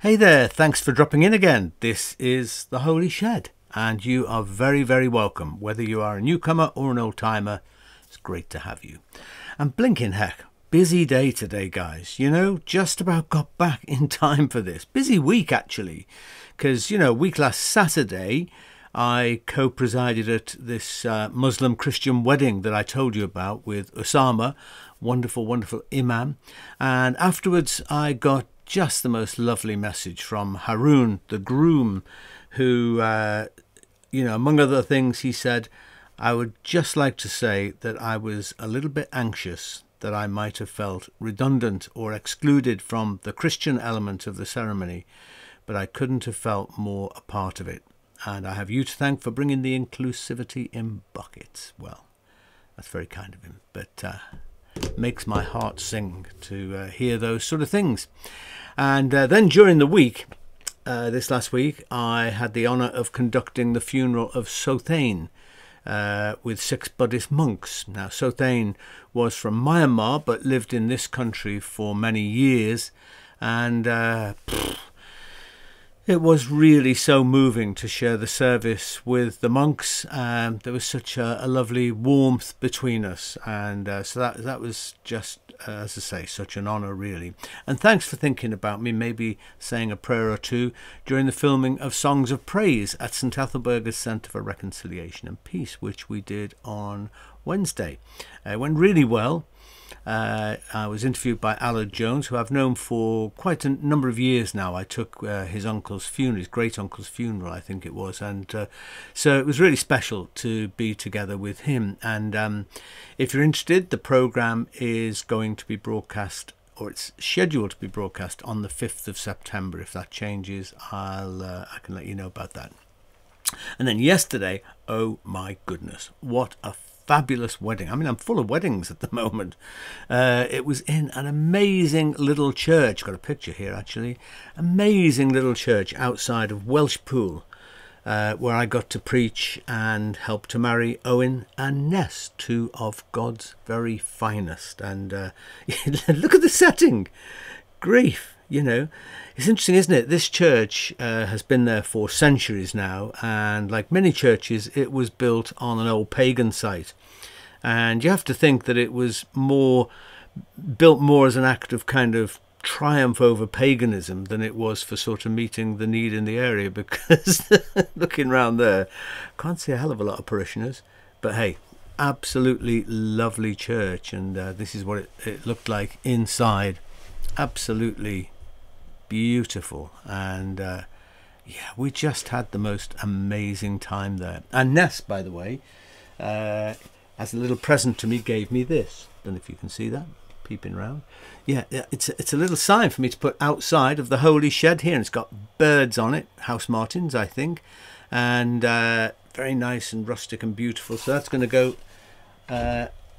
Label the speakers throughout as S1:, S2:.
S1: Hey there, thanks for dropping in again. This is The Holy Shed, and you are very, very welcome. Whether you are a newcomer or an old-timer, it's great to have you. And blinking heck, busy day today, guys. You know, just about got back in time for this. Busy week, actually, because, week last Saturday, I co-presided at this Muslim Christian wedding that I told you about with Osama, wonderful, wonderful imam. And afterwards, I got just the most lovely message from Harun, the groom, who, among other things, he said, I would just like to say that I was a little bit anxious that I might have felt redundant or excluded from the Christian element of the ceremony, but I couldn't have felt more a part of it. And I have you to thank for bringing the inclusivity in buckets. Well, that's very kind of him, but makes my heart sing to hear those sort of things. And then during the week, this last week, I had the honour of conducting the funeral of Sothane with 6 Buddhist monks. Now, Sothane was from Myanmar, but lived in this country for many years. And it was really so moving to share the service with the monks. There was such a lovely warmth between us, and so that was just, as I say, such an honour, really. And thanks for thinking about me, maybe saying a prayer or two during the filming of Songs of Praise at St Ethelburga's Centre for Reconciliation and Peace, which we did on Wednesday. It went really well. I was interviewed by Allard Jones, who I've known for quite a number of years now. I took his uncle's funeral, his great uncle's funeral, I think it was, and so it was really special to be together with him. And if you're interested, the programme is going to be broadcast, or it's scheduled to be broadcast on the 5th of September. If that changes, I can let you know about that. And then yesterday, oh my goodness, what a fabulous wedding. I mean, I'm full of weddings at the moment. It was in an amazing little church. Got a picture here, actually. Amazing little church outside of Welshpool, where I got to preach and help to marry Owen and Ness, 2 of God's very finest. And look at the setting. Grief, It's interesting, isn't it? This church has been there for centuries now, and like many churches, it was built on an old pagan site. And you have to think that it was built more as an act of kind of triumph over paganism than it was for sort of meeting the need in the area, because looking around there, can't see a hell of a lot of parishioners. But hey, absolutely lovely church, and this is what it looked like inside. Absolutely beautiful. And yeah, we just had the most amazing time there. And Ness, by the way, as a little present to me, gave me this. Don't know if you can see that peeping around. Yeah, it's a little sign for me to put outside of the Holy Shed here, and it's got birds on it, house martins, I think, and very nice and rustic and beautiful. So that's going to go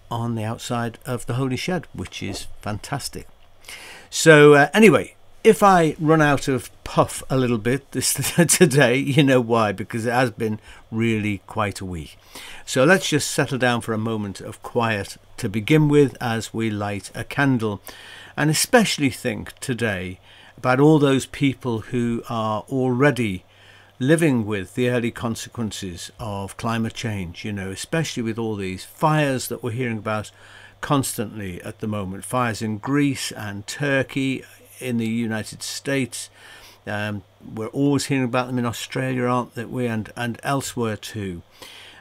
S1: on the outside of the Holy Shed, which is fantastic. So anyway, if I run out of puff a little bit today, you know why, because it has been really quite a week. So let's just settle down for a moment of quiet to begin with as we light a candle, and especially think today about all those people who are already living with the early consequences of climate change, especially with all these fires that we're hearing about constantly at the moment. Fires in Greece and Turkey, in the United States. We're always hearing about them in Australia, aren't we, and elsewhere too.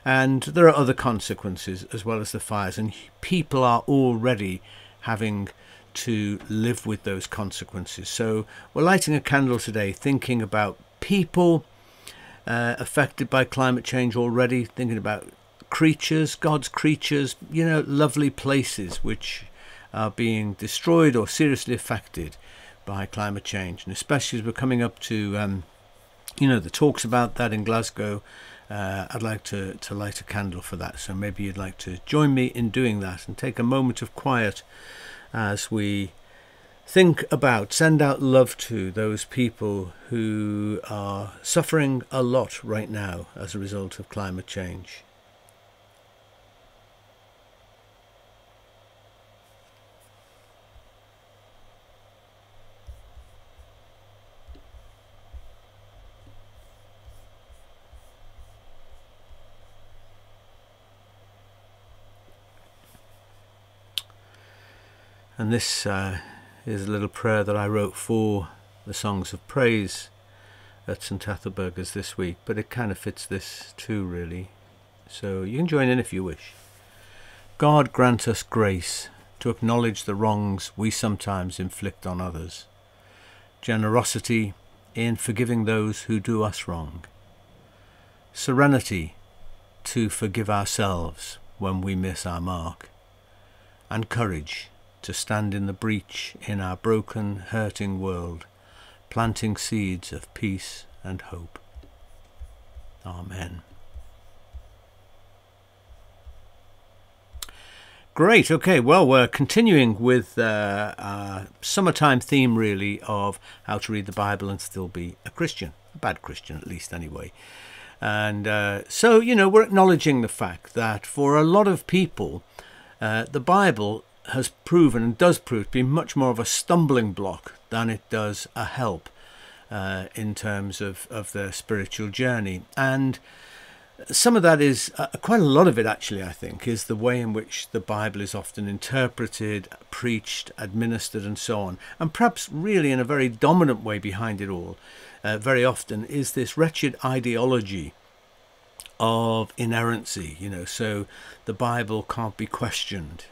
S1: And there are other consequences as well as the fires, and people are already having to live with those consequences. So we're lighting a candle today thinking about people affected by climate change already, thinking about creatures, God's creatures, lovely places which are being destroyed or seriously affected by climate change. And especially as we're coming up to the talks about that in Glasgow, I'd like to light a candle for that. So maybe you'd like to join me in doing that and take a moment of quiet as we think about, send out love to those people who are suffering a lot right now as a result of climate change. And this is a little prayer that I wrote for the Songs of Praise at St Ethelburga's this week, but it kind of fits this too, really. So you can join in if you wish. God grant us grace to acknowledge the wrongs we sometimes inflict on others, generosity in forgiving those who do us wrong, serenity to forgive ourselves when we miss our mark, and courage to stand in the breach in our broken, hurting world, planting seeds of peace and hope. Amen. Great. Okay, well, we're continuing with our summertime theme, really, of how to read the Bible and still be a Christian, a bad Christian at least anyway. And so, you know, we're acknowledging the fact that for a lot of people, the Bible has proven and does prove to be much more of a stumbling block than it does a help in terms of their spiritual journey. And some of that is, quite a lot of it actually, I think, is the way in which the Bible is often interpreted, preached, administered and so on. And perhaps really in a very dominant way behind it all, very often, is this wretched ideology of inerrancy, you know, so the Bible can't be questioned.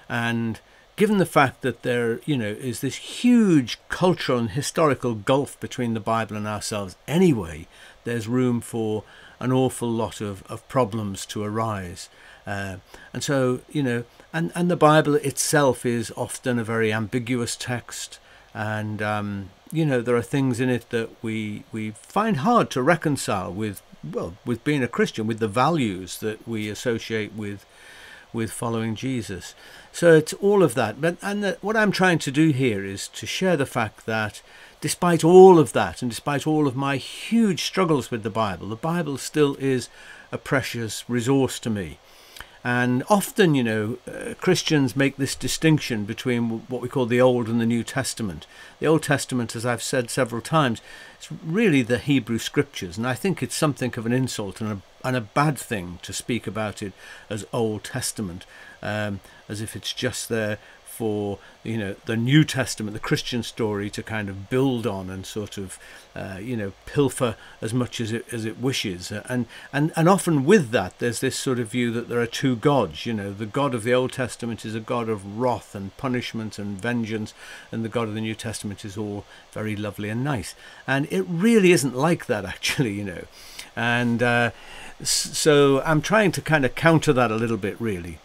S1: And given the fact that there, you know, is this huge cultural and historical gulf between the Bible and ourselves anyway, there's room for an awful lot of problems to arise. And so, you know, and the Bible itself is often a very ambiguous text. And, you know, there are things in it that we find hard to reconcile with, well, with being a Christian, with the values that we associate with following Jesus. So it's all of that. But what I'm trying to do here is to share the fact that despite all of that, and despite all of my huge struggles with the Bible still is a precious resource to me. And often, you know, Christians make this distinction between what we call the Old and the New Testament. The Old Testament, as I've said several times, is really the Hebrew Scriptures. And I think it's something of an insult and a bad thing to speak about it as Old Testament, as if it's just there for, you know, the New Testament, the Christian story, to kind of build on and sort of, you know, pilfer as much as it wishes. And often with that, there's this sort of view that there are two gods. You know, the God of the Old Testament is a God of wrath and punishment and vengeance, and the God of the New Testament is all very lovely and nice. And it really isn't like that, actually, you know. And so I'm trying to kind of counter that a little bit, really.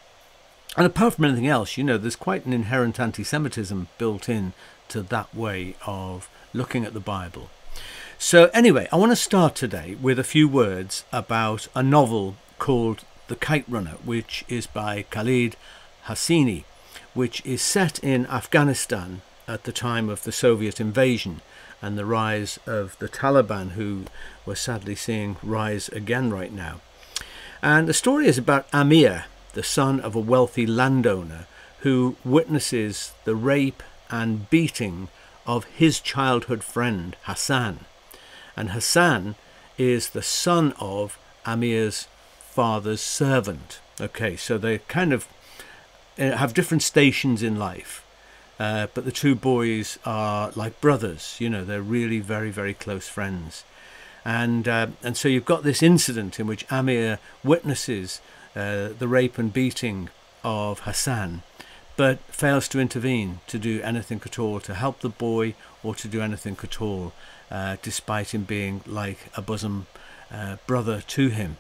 S1: And apart from anything else, you know, there's quite an inherent anti-Semitism built in to that way of looking at the Bible. So anyway, I want to start today with a few words about a novel called The Kite Runner, which is by Khalid Hosseini, which is set in Afghanistan at the time of the Soviet invasion and the rise of the Taliban, who we're sadly seeing rise again right now. And the story is about Amir, the son of a wealthy landowner, who witnesses the rape and beating of his childhood friend Hassan. And Hassan is the son of Amir's father's servant. Okay, so they kind of have different stations in life, but the two boys are like brothers. You know, they're really very, very close friends. And so you've got this incident in which Amir witnesses the rape and beating of Hassan, but fails to intervene, to do anything at all, to help the boy or to do anything at all, despite him being like a bosom brother to him.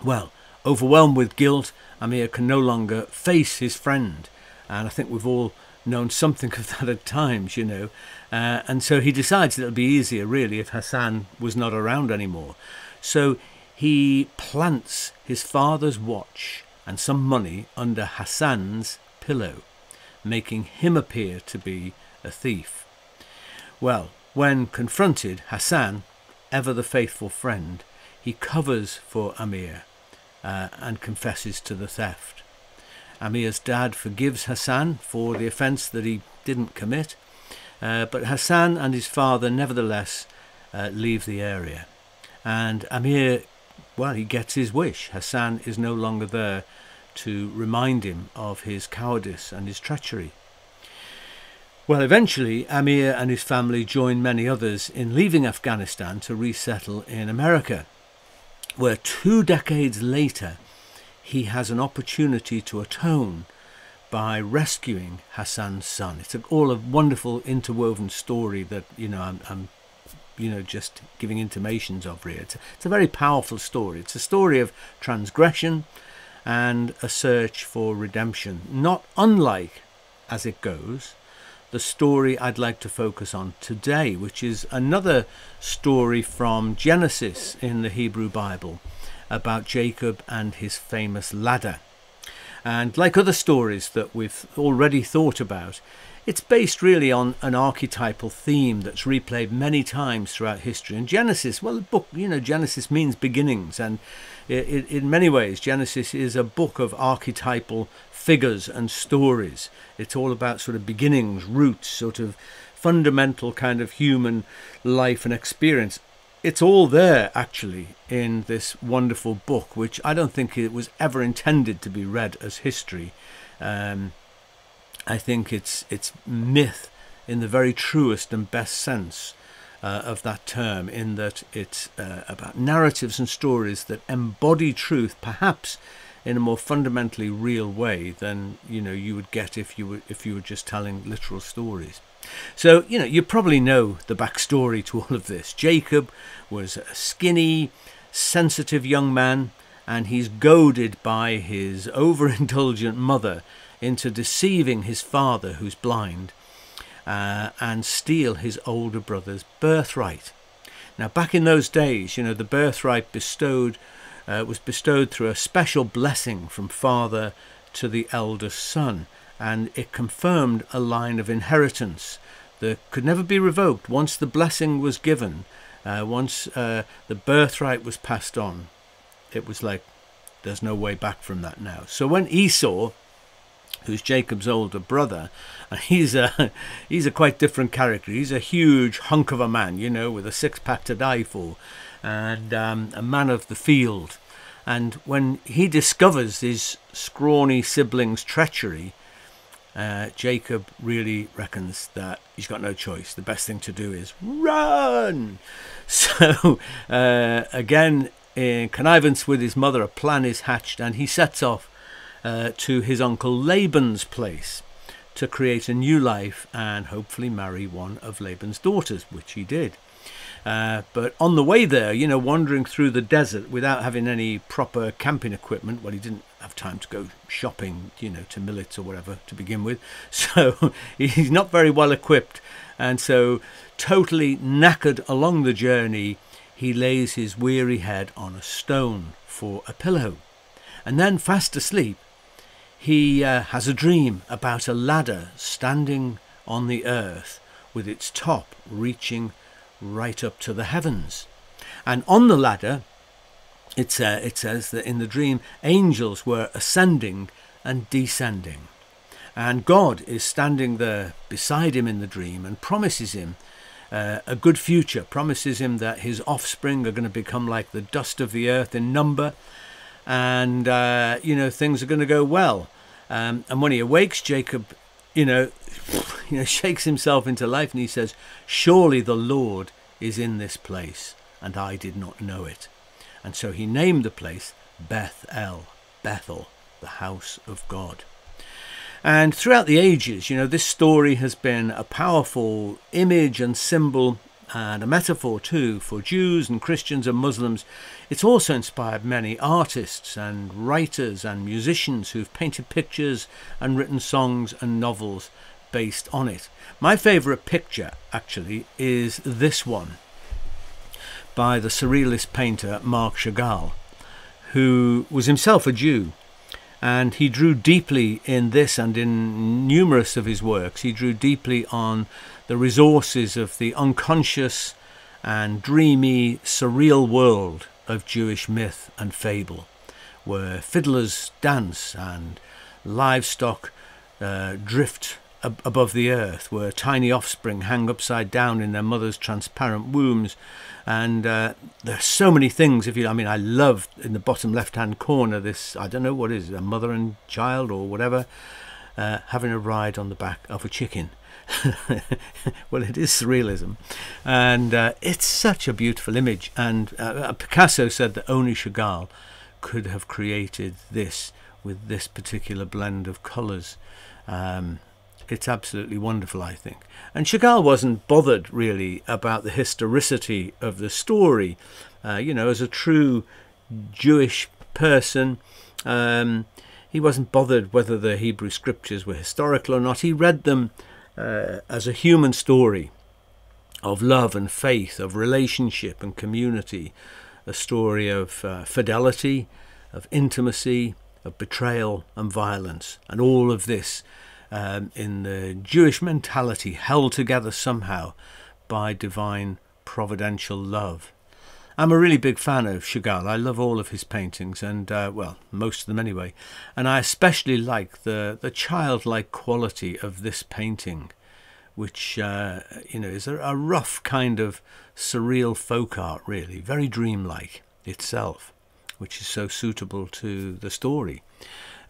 S1: Well, overwhelmed with guilt, Amir can no longer face his friend, and I think we've all known something of that at times, you know, and so he decides that it'll be easier really if Hassan was not around anymore. So he plants his father's watch and some money under Hassan's pillow, making him appear to be a thief. Well, when confronted, Hassan, ever the faithful friend, he covers for Amir and confesses to the theft. Amir's dad forgives Hassan for the offence that he didn't commit, but Hassan and his father nevertheless leave the area. And Amir, well, he gets his wish. Hassan is no longer there to remind him of his cowardice and his treachery. Well, eventually Amir and his family joined many others in leaving Afghanistan to resettle in America, where 2 decades later he has an opportunity to atone by rescuing Hassan's son. It's all a wonderful interwoven story that, I'm just giving intimations of here. It's a very powerful story. It's a story of transgression and a search for redemption, not unlike, as it goes, the story I'd like to focus on today, which is another story from Genesis in the Hebrew Bible about Jacob and his famous ladder. And like other stories that we've already thought about, it's based really on an archetypal theme that's replayed many times throughout history. And Genesis, well, the book, Genesis means beginnings. And in many ways, Genesis is a book of archetypal figures and stories. It's all about sort of beginnings, roots, sort of fundamental kind of human life and experience. It's all there, actually, in this wonderful book, which I don't think it was ever intended to be read as history. I think it's myth in the very truest and best sense of that term, in that it's about narratives and stories that embody truth, perhaps in a more fundamentally real way than you would get if you were just telling literal stories. So you probably know the backstory to all of this. Jacob was a skinny, sensitive young man, and he's goaded by his overindulgent mother into deceiving his father, who's blind, and steal his older brother's birthright. Now, back in those days, the birthright was bestowed through a special blessing from father to the eldest son, and it confirmed a line of inheritance that could never be revoked. Once the blessing was given, once the birthright was passed on, it was like there's no way back from that now. So when Esau, who's Jacob's older brother, and he's a quite different character. He's a huge hunk of a man, with a six-pack to die for, and a man of the field. And when he discovers his scrawny sibling's treachery, Jacob really reckons that he's got no choice. The best thing to do is run. So again, in connivance with his mother, a plan is hatched, and he sets off to his uncle Laban's place to create a new life and hopefully marry one of Laban's daughters, which he did. But on the way there, wandering through the desert without having any proper camping equipment, well, he didn't have time to go shopping, to millets or whatever to begin with. So he's not very well equipped. And so, totally knackered along the journey, he lays his weary head on a stone for a pillow. And then, fast asleep, he has a dream about a ladder standing on the earth with its top reaching right up to the heavens. And on the ladder, it says that in the dream, angels were ascending and descending. And God is standing there beside him in the dream and promises him a good future, promises him that his offspring are going to become like the dust of the earth in number, and things are going to go well. And when he awakes, Jacob shakes himself into life, and he says, "Surely the Lord is in this place, and I did not know it." And so he named the place Bethel, the house of God. And throughout the ages, this story has been a powerful image and symbol, and a metaphor too, for Jews and Christians and Muslims. It's also inspired many artists and writers and musicians who've painted pictures and written songs and novels based on it. My favourite picture, actually, is this one by the surrealist painter Marc Chagall, who was himself a Jew. And he drew deeply in this and in numerous of his works. He drew deeply on the resources of the unconscious and dreamy, surreal world of Jewish myth and fable, where fiddlers dance and livestock drift above the earth, where tiny offspring hang upside down in their mother's transparent wombs. And there's so many things. I mean, I love in the bottom left-hand corner this, I don't know what is it, a mother and child or whatever, having a ride on the back of a chicken. Well, it is surrealism, and it's such a beautiful image. And Picasso said that only Chagall could have created this with this particular blend of colours. It's absolutely wonderful, I think. And Chagall wasn't bothered really about the historicity of the story. You know, as a true Jewish person, he wasn't bothered whether the Hebrew scriptures were historical or not. He read them as a human story of love and faith, of relationship and community, a story of fidelity, of intimacy, of betrayal and violence, and all of this in the Jewish mentality held together somehow by divine providential love. I'm a really big fan of Chagall. I love all of his paintings, and well, most of them anyway. And I especially like the childlike quality of this painting, which you know, is a rough kind of surreal folk art, really, very dreamlike itself, which is so suitable to the story.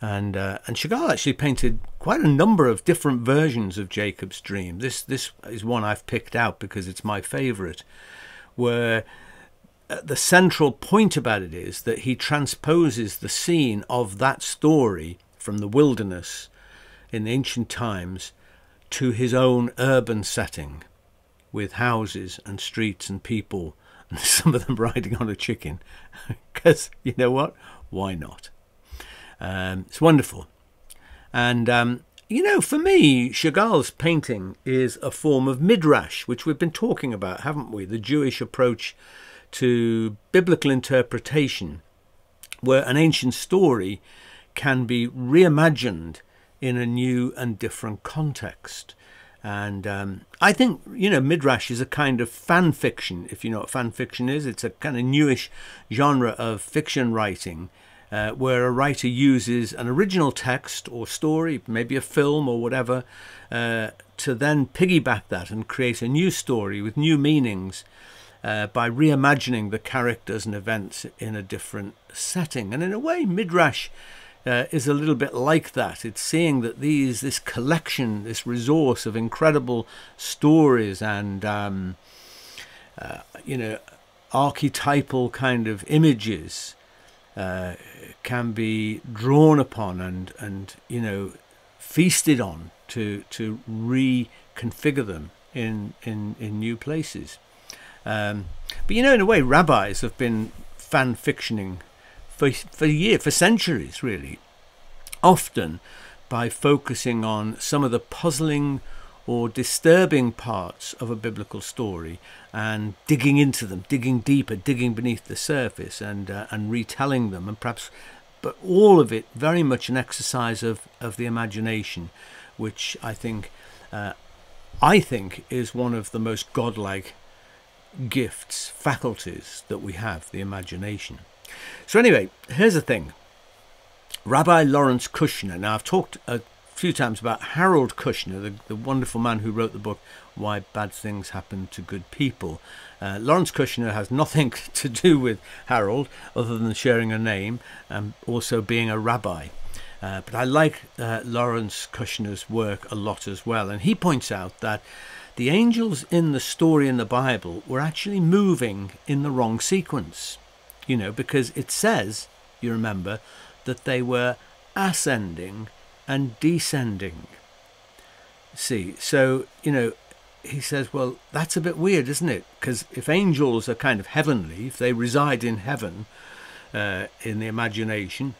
S1: And Chagall actually painted quite a number of different versions of Jacob's dream. This is one I've picked out because it's my favourite, where the central point about it is that he transposes the scene of that story from the wilderness in ancient times to his own urban setting, with houses and streets and people, and some of them riding on a chicken, because you know what, why not? It's wonderful. And you know, for me, Chagall's painting is a form of Midrash, which we've been talking about, haven't we? The Jewish approach to biblical interpretation, where an ancient story can be reimagined in a new and different context. And I think, you know, Midrash is a kind of fan fiction, if you know what fan fiction is. It's a kind of newish genre of fiction writing, where a writer uses an original text or story, maybe a film or whatever, to then piggyback that and create a new story with new meanings, by reimagining the characters and events in a different setting. And in a way, Midrash is a little bit like that. It's seeing that this collection, this resource of incredible stories and you know, archetypal kind of images can be drawn upon and you know, feasted on to reconfigure them in new places. But you know, in a way, rabbis have been fan fictioning for centuries, really, often by focusing on some of the puzzling or disturbing parts of a biblical story and digging into them, digging deeper, digging beneath the surface, and retelling them, and perhaps, but all of it very much an exercise of the imagination, which I think is one of the most godlike gifts, faculties that we have, the imagination. So anyway, here's the thing. Rabbi Lawrence Kushner. Now, I've talked a few times about Harold Kushner, the wonderful man who wrote the book Why Bad Things Happen to Good People. Lawrence Kushner has nothing to do with Harold other than sharing a name and also being a rabbi. But I like Lawrence Kushner's work a lot as well. And he points out that the angels in the story in the Bible were actually moving in the wrong sequence. You know, because it says, you remember, that they were ascending and descending. See, so, you know, he says, well, that's a bit weird, isn't it? Because if angels are kind of heavenly, if they reside in heaven, in the imagination,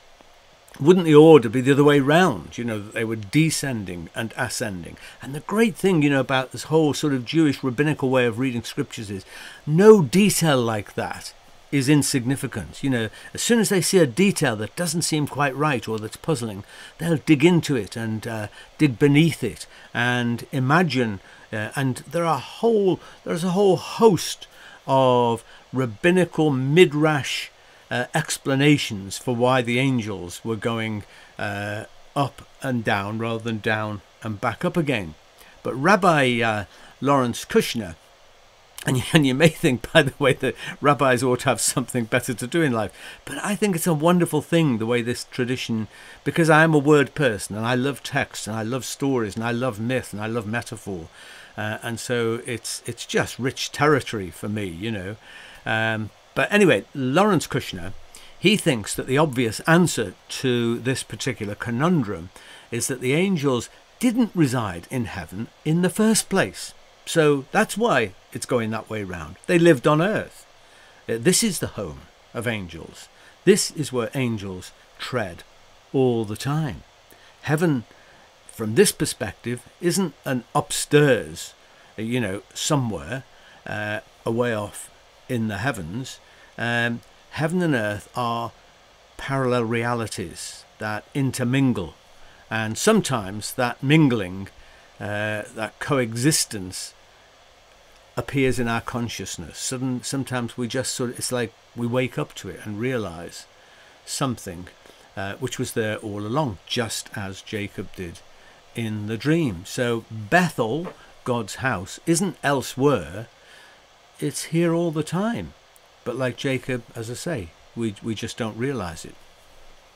S1: wouldn't the order be the other way round? You know, that they were descending and ascending. And the great thing, you know, about this whole sort of Jewish rabbinical way of reading scriptures is no detail like that is insignificant. You know, as soon as they see a detail that doesn't seem quite right or that's puzzling, they'll dig into it and dig beneath it and imagine. And there's a whole host of rabbinical midrash explanations for why the angels were going up and down rather than down and back up again. But Rabbi Lawrence Kushner, and you may think, by the way, that rabbis ought to have something better to do in life. But I think it's a wonderful thing, the way this tradition, because I am a word person and I love text and I love stories and I love myth and I love metaphor. And so it's just rich territory for me, you know. But anyway, Lawrence Kushner, he thinks that the obvious answer to this particular conundrum is that the angels didn't reside in heaven in the first place. So that's why it's going that way round. They lived on earth. This is the home of angels. This is where angels tread all the time. Heaven, from this perspective, isn't an upstairs, you know, somewhere away off in the heavens. Heaven and earth are parallel realities that intermingle. And sometimes that mingling, that coexistence, appears in our consciousness. Sometimes we just it's like we wake up to it and realize something which was there all along, just as Jacob did in the dream. So Bethel, God's house, isn't elsewhere, it's here all the time. But like Jacob, as I say, we just don't realize it.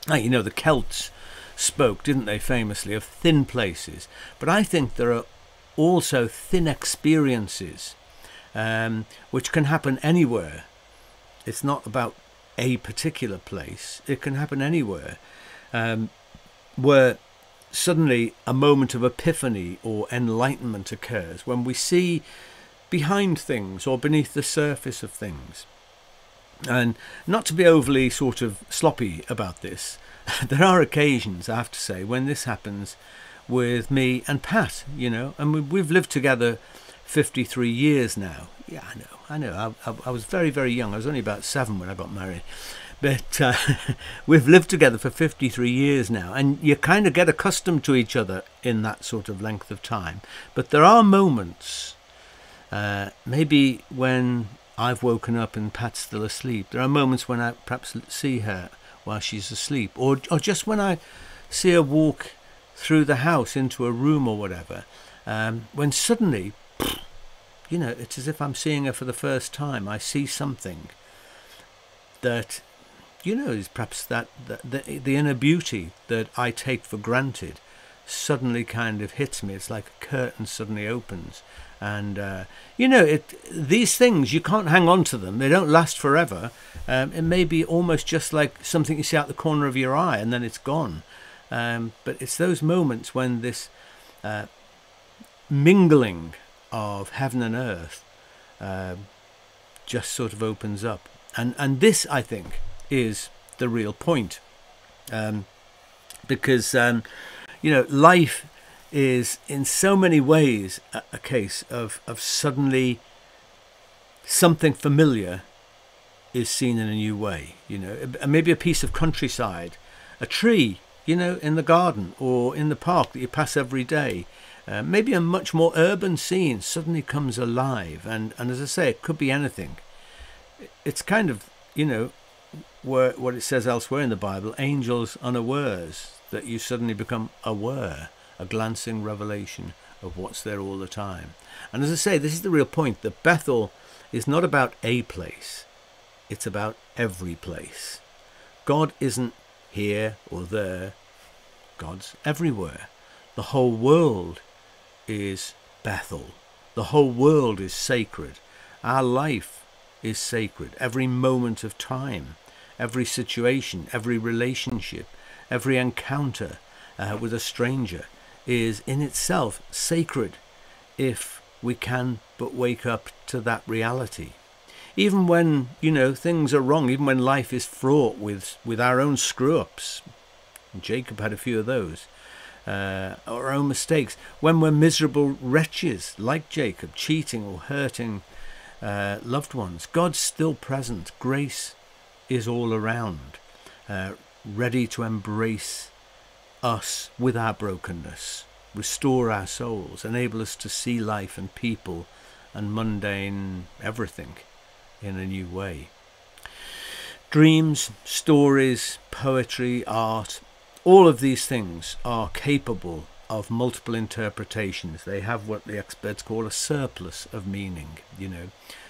S1: Now, you know, the Celts spoke, didn't they, famously, of thin places. But I think there are also thin experiences which can happen anywhere. It's not about a particular place. It can happen anywhere, where suddenly a moment of epiphany or enlightenment occurs when we see behind things or beneath the surface of things. And not to be overly sort of sloppy about this, there are occasions, I have to say, when this happens with me and Pat, you know, and we've lived together 53 years now. Yeah, I know. I was very, very young. I was only about 7 when I got married. But we've lived together for 53 years now, and you kind of get accustomed to each other in that sort of length of time. But there are moments, maybe when I've woken up and Pat's still asleep. There are moments when I perhaps see her while she's asleep, or just when I see her walk through the house into a room or whatever, when suddenly, you know, it's as if I'm seeing her for the first time. I see something that, you know, is perhaps the inner beauty that I take for granted suddenly kind of hits me. It's like a curtain suddenly opens. And, you know, these things, you can't hang on to them. They don't last forever. It may be almost just like something you see out the corner of your eye and then it's gone. But it's those moments when this mingling of heaven and earth just sort of opens up. And this, I think, is the real point. Because, you know, life is in so many ways a case of suddenly something familiar is seen in a new way. You know, maybe a piece of countryside, a tree, you know, in the garden or in the park that you pass every day. Maybe a much more urban scene suddenly comes alive. And as I say, it could be anything. It's kind of, you know, what it says elsewhere in the Bible, angels unawares, that you suddenly become aware, a glancing revelation of what's there all the time. And as I say, this is the real point, that Bethel is not about a place, it's about every place. God isn't here or there, God's everywhere. The whole world is Bethel. The whole world is sacred. Our life is sacred. Every moment of time, every situation, every relationship, every encounter with a stranger is in itself sacred if we can but wake up to that reality. Even when, you know, things are wrong, even when life is fraught with our own screw-ups, Jacob had a few of those, our own mistakes, when we're miserable wretches like Jacob, cheating or hurting loved ones, God's still present. Grace is all around, ready to embrace us with our brokenness, restore our souls, enable us to see life and people and mundane everything in a new way. Dreams, stories, poetry, art, all of these things are capable of multiple interpretations. They have what the experts call a surplus of meaning,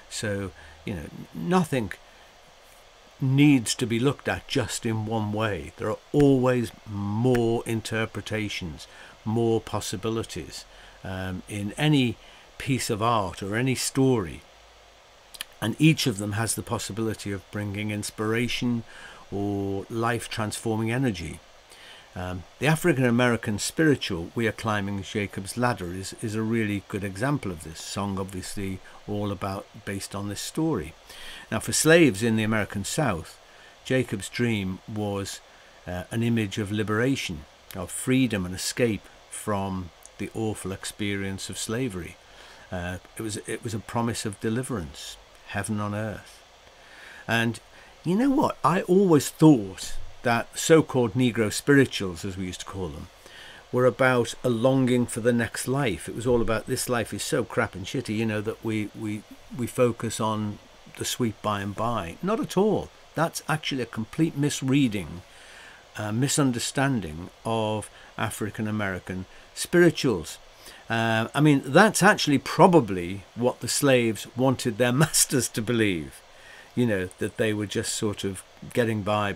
S1: So, nothing needs to be looked at just in one way. There are always more interpretations, more possibilities in any piece of art or any story. And each of them has the possibility of bringing inspiration or life-transforming energy. The African American spiritual "We Are Climbing Jacob's Ladder" is a really good example of this song, obviously all based on this story. Now, for slaves in the American South, Jacob's dream was an image of liberation, of freedom and escape from the awful experience of slavery. It was a promise of deliverance, heaven on earth. And you know what? I always thought that so-called Negro spirituals, as we used to call them, were about a longing for the next life. It was all about this life is so crap and shitty, that we focus on the sweet by and by. Not at all. That's actually a complete misreading, misunderstanding of African American spirituals. That's actually probably what the slaves wanted their masters to believe, that they were just sort of getting by,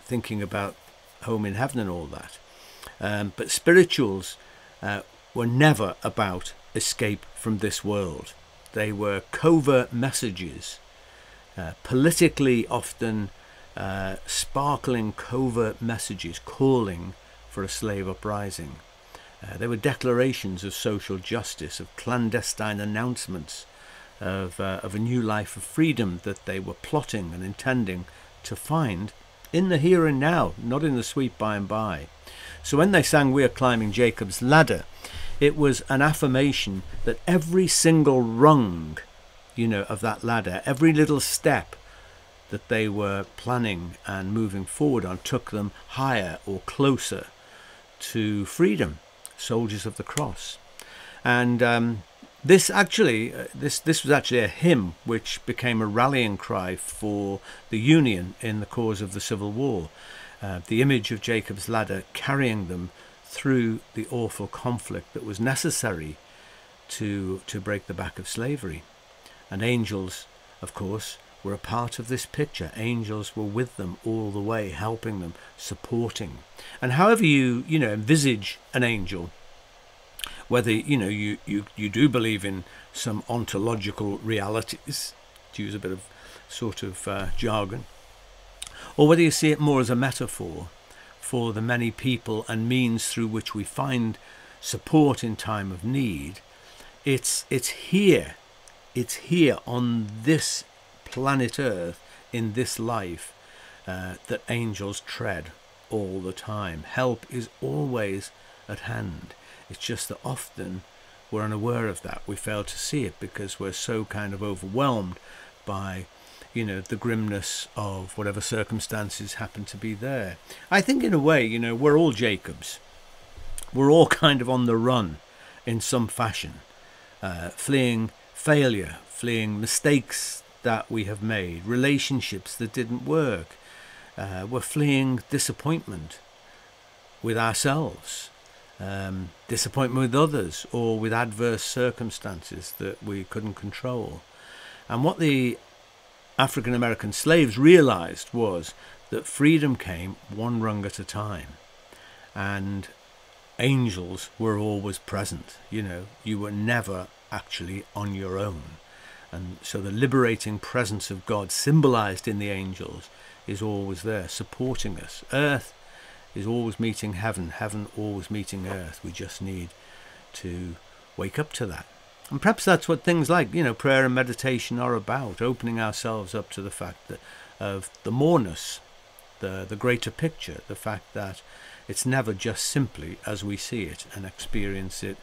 S1: thinking about home in heaven and all that. But spirituals were never about escape from this world. They were covert messages, politically often sparkling covert messages calling for a slave uprising. They were declarations of social justice, of clandestine announcements of a new life of freedom that they were plotting and intending to find in the here and now, not in the sweet by and by. So when they sang "We Are Climbing Jacob's Ladder," it was an affirmation that every single rung, of that ladder, every little step that they were planning and moving forward on took them higher or closer to freedom, soldiers of the cross. And this was actually a hymn which became a rallying cry for the Union in the cause of the Civil War. The image of Jacob's ladder carrying them through the awful conflict that was necessary to break the back of slavery. And angels, of course, were a part of this picture. Angels were with them all the way, helping them, supporting. And however you envisage an angel, whether you do believe in some ontological realities, to use a bit of sort of jargon, or whether you see it more as a metaphor for the many people and means through which we find support in time of need, it's here on this planet Earth, in this life, that angels tread all the time. Help is always at hand. It's just that often we're unaware of that. We fail to see it because we're so kind of overwhelmed by the grimness of whatever circumstances happen to be there. I think in a way, we're all Jacobs. We're all kind of on the run in some fashion, fleeing failure, fleeing mistakes that we have made, relationships that didn't work. We're fleeing disappointment with ourselves, disappointment with others, or with adverse circumstances that we couldn't control. And what the African American slaves realized was that freedom came one rung at a time, and angels were always present. You were never actually on your own. And so the liberating presence of God symbolized in the angels is always there, supporting us. Earth is always meeting heaven, heaven always meeting earth. We just need to wake up to that. And perhaps that's what things like, prayer and meditation are about, opening ourselves up to the fact that of the moreness, the greater picture, the fact that it's never just simply as we see it and experience it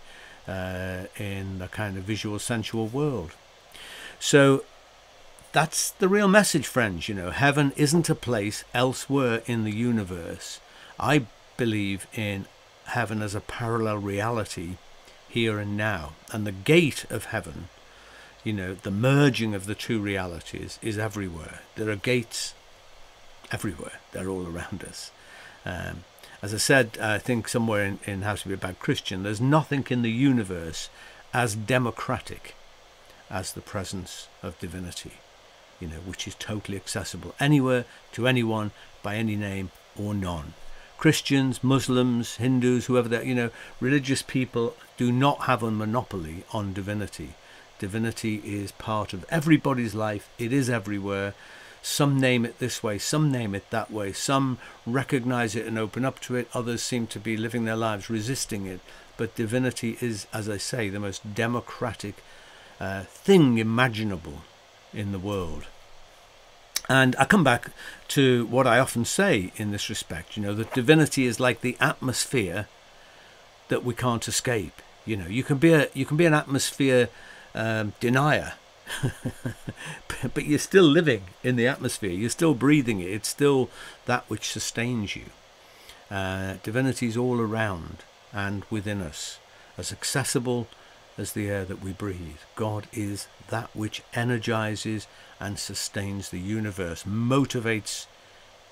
S1: in the kind of visual, sensual world. So that's the real message, friends. Heaven isn't a place elsewhere in the universe. I believe in heaven as a parallel reality here and now, and the gate of heaven, the merging of the two realities, is everywhere. There are gates everywhere. They're all around us. As I said, I think somewhere in How to Be a Bad Christian, there's nothing in the universe as democratic as the presence of divinity, which is totally accessible anywhere to anyone by any name or none. Christians, Muslims, Hindus, whoever they're, religious people do not have a monopoly on divinity. Divinity is part of everybody's life. It is everywhere. Some name it this way, some name it that way. Some recognize it and open up to it. Others seem to be living their lives resisting it. But divinity is, as I say, the most democratic thing imaginable in the world. And I come back to what I often say in this respect, that divinity is like the atmosphere that we can't escape. You can be an atmosphere denier, but you're still living in the atmosphere. You're still breathing it. It's still that which sustains you. Divinity is all around and within us, as accessible as the air that we breathe. God is that which energizes and sustains the universe, motivates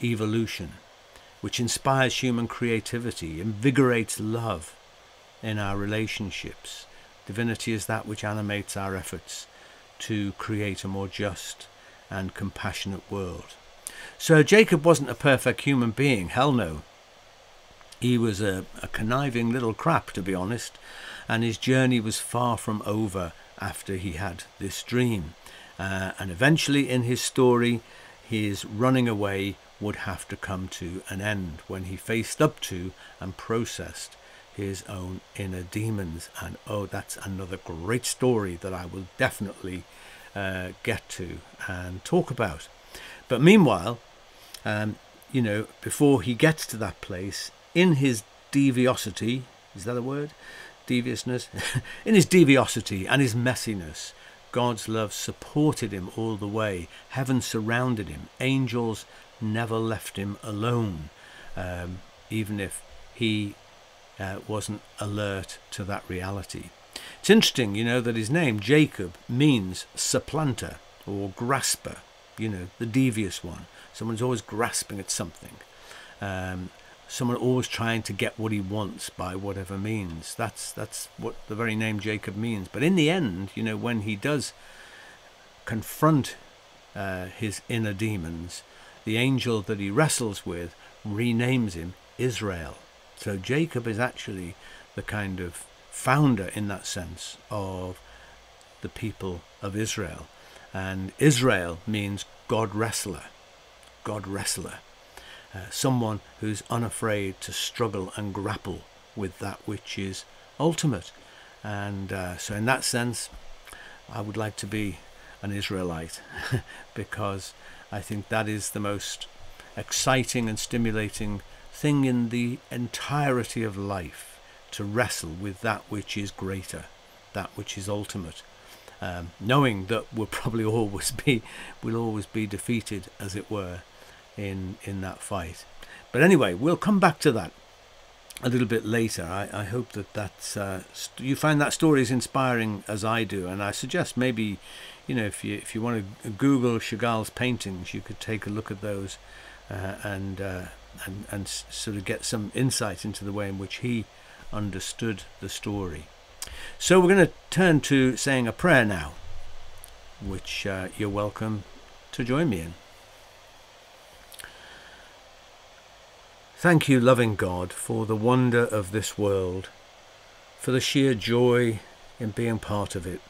S1: evolution, which inspires human creativity, invigorates love in our relationships. Divinity is that which animates our efforts to create a more just and compassionate world. So Jacob wasn't a perfect human being, hell no. He was a conniving little crap, to be honest, and his journey was far from over after he had this dream. And eventually in his story, his running away would have to come to an end when he faced up to and processed his own inner demons. And oh, that's another great story that I will definitely get to and talk about. But meanwhile, before he gets to that place, in his deviosity, is that a word? Deviousness? In his deviosity and his messiness, God's love supported him all the way. Heaven surrounded him. Angels never left him alone, even if he wasn't alert to that reality. It's interesting, that his name, Jacob, means supplanter or grasper, the devious one. Someone's always grasping at something. Someone always trying to get what he wants by whatever means. That's what the very name Jacob means. But in the end, when he does confront his inner demons, the angel that he wrestles with renames him Israel. So Jacob is actually the kind of founder, in that sense, of the people of Israel. And Israel means God wrestler. God wrestler. Someone who's unafraid to struggle and grapple with that which is ultimate. And so in that sense, I would like to be an Israelite because I think that is the most exciting and stimulating thing in the entirety of life, to wrestle with that which is greater, that which is ultimate, knowing that we'll always be defeated, as it were, in that fight. But anyway, we'll come back to that a little bit later. I hope that's you find that story as inspiring as I do, and I suggest maybe if you want to Google Chagall's paintings, you could take a look at those and sort of get some insight into the way in which he understood the story. So we're going to turn to saying a prayer now, which you're welcome to join me in. Thank you, loving God, for the wonder of this world, for the sheer joy in being part of it.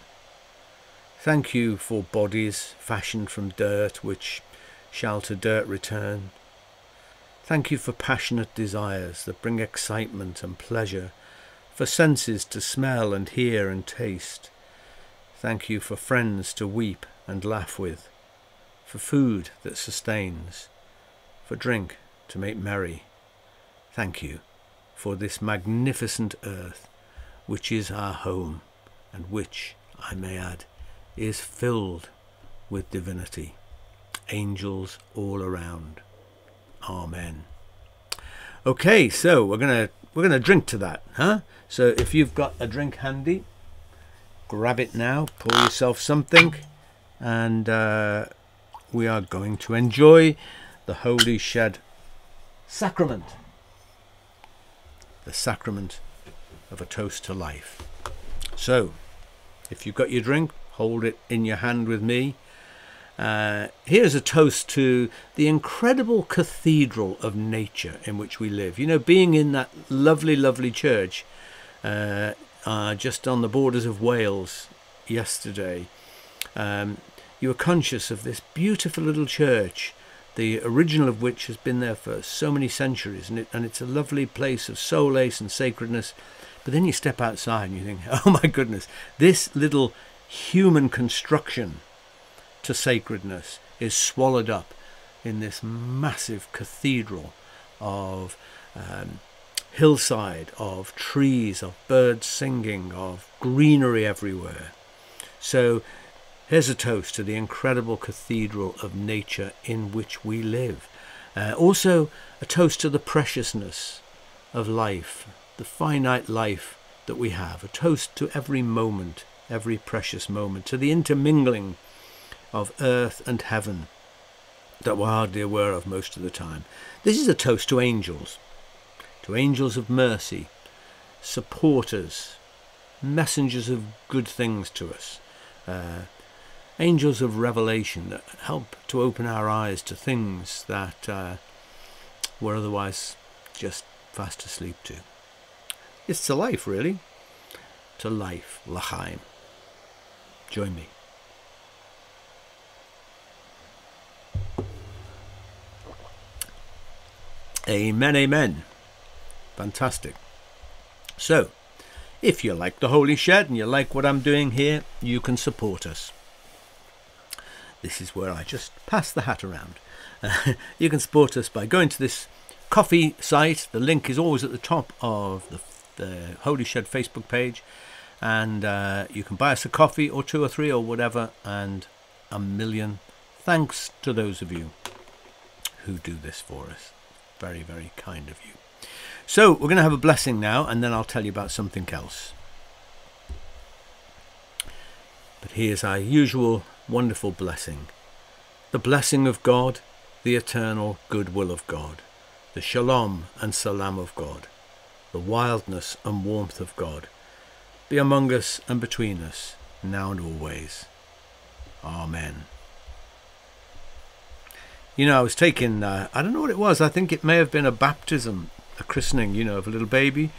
S1: Thank you for bodies fashioned from dirt, which shall to dirt return. Thank you for passionate desires that bring excitement and pleasure, for senses to smell and hear and taste. Thank you for friends to weep and laugh with, for food that sustains, for drink to make merry. Thank you for this magnificent earth, which is our home, and which, I may add, is filled with divinity. Angels all around. Amen. Okay, so we're gonna drink to that, huh? So if you've got a drink handy, grab it now, pour yourself something, and we are going to enjoy the Holy Shed Sacrament. the sacrament of a toast to life. So, if you've got your drink, hold it in your hand with me. Here's a toast to the incredible cathedral of nature in which we live. You know, being in that lovely, lovely church just on the borders of Wales yesterday, you were conscious of this beautiful little church, the original of which has been there for so many centuries, and it's a lovely place of solace and sacredness. But then you step outside and you think, oh my goodness, this little human construction to sacredness is swallowed up in this massive cathedral of hillside, of trees, of birds singing, of greenery everywhere. So here's a toast to the incredible cathedral of nature in which we live. Also a toast to the preciousness of life, the finite life that we have. A toast to every moment, every precious moment, to the intermingling of earth and heaven that we're hardly aware of most of the time. This is a toast to angels of mercy, supporters, messengers of good things to us, angels of revelation that help to open our eyes to things that we're otherwise just fast asleep to. It's to life, really. To life, l'chaim. Join me. Amen, amen. Fantastic. So, if you like the Holy Shed and you like what I'm doing here, you can support us. This is where I just pass the hat around. You can support us by going to this coffee site. The link is always at the top of the Holy Shed Facebook page, and you can buy us a coffee or two or three or whatever, and a million thanks to those of you who do this for us. Very, very kind of you. So we're going to have a blessing now, and then I'll tell you about something else. But here's our usual wonderful blessing. The blessing of God, the eternal goodwill of God, the shalom and salam of God, the wildness and warmth of God, be among us and between us, now and always. Amen. You know, I was taking, I don't know what it was, I think it may have been a baptism, a christening, you know, of a little baby.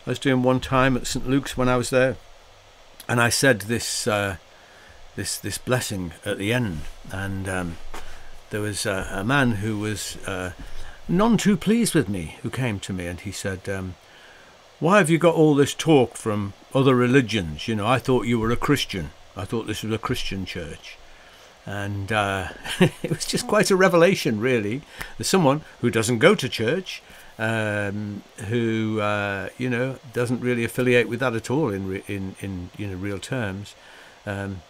S1: I was doing one time at St. Luke's when I was there, and I said this blessing at the end, and there was a man who was none too pleased with me, who came to me, and he said, why have you got all this talk from other religions? You know, I thought you were a Christian. I thought this was a Christian church. And it was just quite a revelation, really. There's someone who doesn't go to church, who you know, doesn't really affiliate with that at all in you know, real terms,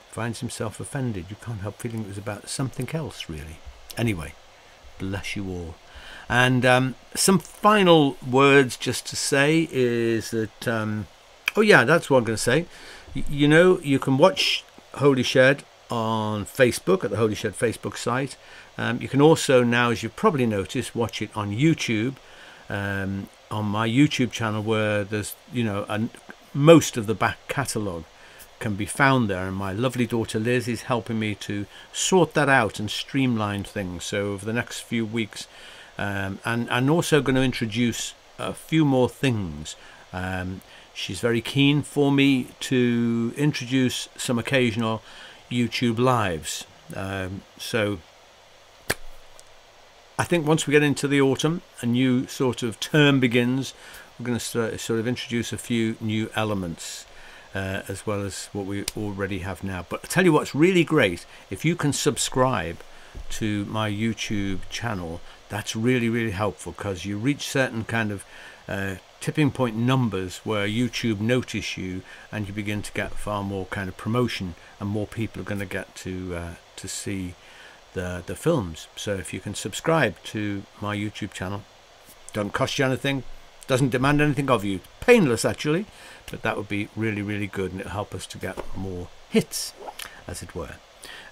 S1: finds himself offended. You can't help feeling it was about something else, really. Anyway, bless you all. And some final words just to say is that, oh yeah, that's what I'm going to say. You know, you can watch Holy Shed on Facebook at the Holy Shed Facebook site. You can also now, as you've probably noticed, watch it on YouTube, on my YouTube channel, where there's, you know, most of the back catalogue can be found there, and my lovely daughter Liz is helping me to sort that out and streamline things. So over the next few weeks, and also going to introduce a few more things. She's very keen for me to introduce some occasional YouTube lives. So I think once we get into the autumn, a new sort of term begins, we're going to sort of introduce a few new elements, as well as what we already have now. But I'll tell you what's really great, if you can subscribe to my YouTube channel, that's really, really helpful, because you reach certain kind of tipping point numbers where YouTube notice you, and you begin to get far more kind of promotion, and more people are going to get to see the films. So if you can subscribe to my YouTube channel, don't cost you anything, doesn't demand anything of you, painless actually, but that would be really, really good, and it'll help us to get more hits, as it were.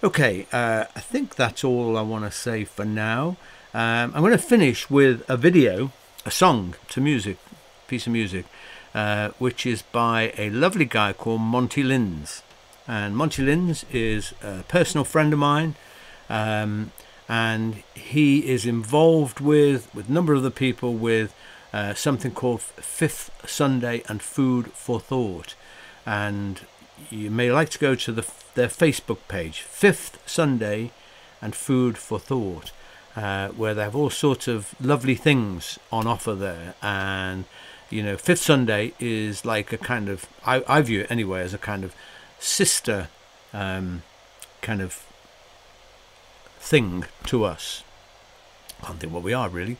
S1: Okay, I think that's all I want to say for now. I'm going to finish with a video, a song to music piece of music, which is by a lovely guy called Monty Linds. And Monty Linds is a personal friend of mine, and he is involved with a number of the people with something called Fifth Sunday and Food for Thought. And you may like to go to their Facebook page, Fifth Sunday and Food for Thought, where they have all sorts of lovely things on offer there. And you know, Fifth Sunday is like a kind of, I view it anyway, as a kind of sister kind of thing to us. I don't think what we are really,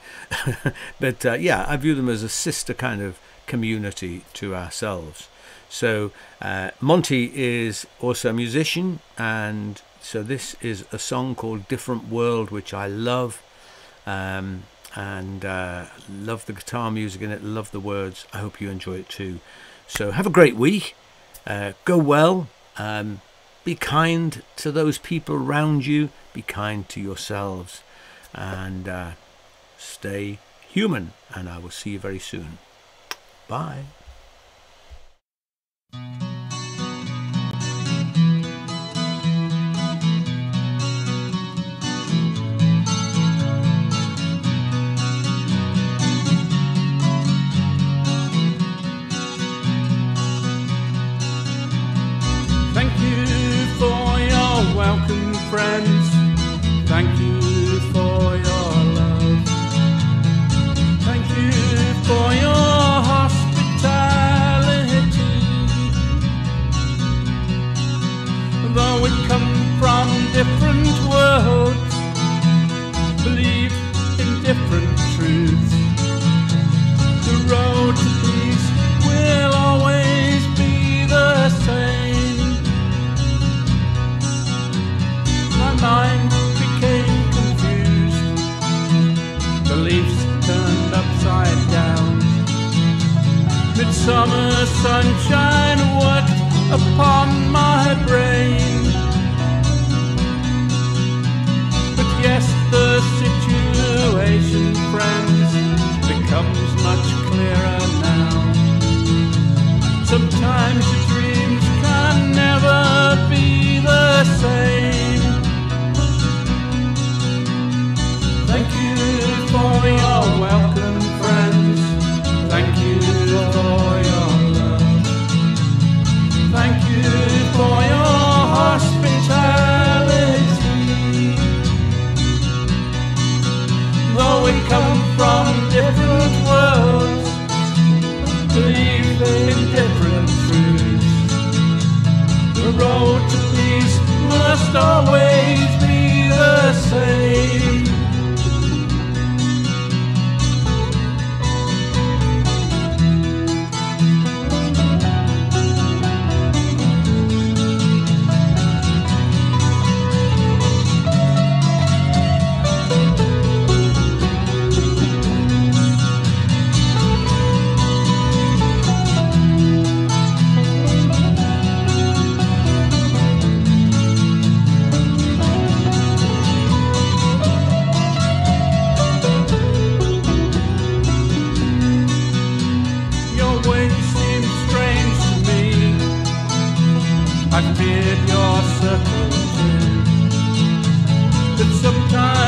S1: but yeah, I view them as a sister kind of community to ourselves. So Monty is also a musician, and so this is a song called Different World, which I love, and love the guitar music in it, love the words. I hope you enjoy it too. So have a great week, go well, be kind to those people around you, be kind to yourselves, and stay human, and I will see you very soon. Bye.
S2: Thank you for your welcome, friends. Thank you for your love. Thank you for your hospitality. Though we come from different worlds, believe in different truths, the road to peace will always be the same. My mind became confused, beliefs turned upside down. Midsummer sunshine worked upon my brain. But yes, the situation, friends, becomes much clearer now. Sometimes your dreams can never be the same. Thank you for your welcome, friends. Thank you for your love. Thank you for your hospitality. Though we come from different worlds, believe in different truths, the road to peace must always be the same. I feared your circle too, but sometimes